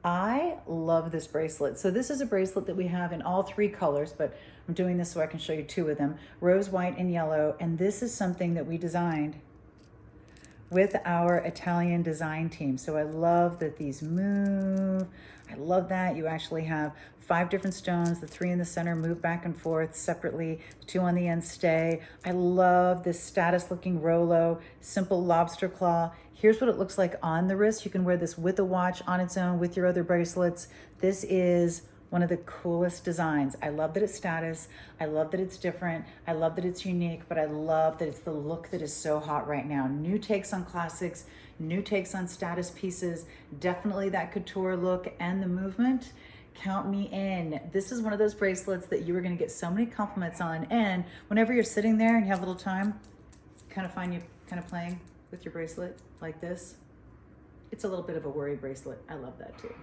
I love this bracelet. So this is a bracelet that we have in all three colors, but I'm doing this so I can show you two of them, rose, white, and yellow. And this is something that we designed with our Italian design team. So I love that these move. I love that you actually have 5 different stones. The 3 in the center move back and forth separately. The 2 on the end stay. I love this status looking Rolo, simple lobster claw. Here's what it looks like on the wrist. You can wear this with a watch on its own with your other bracelets. This is one of the coolest designs. I love that it's status. I love that it's different. I love that it's unique, but I love that it's the look that is so hot right now. New takes on classics, new takes on status pieces, definitely that couture look and the movement. Count me in. This is one of those bracelets that you are gonna get so many compliments on, and whenever you're sitting there and you have a little time, kind of find you kind of playing with your bracelet like this. It's a little bit of a worry bracelet. I love that too.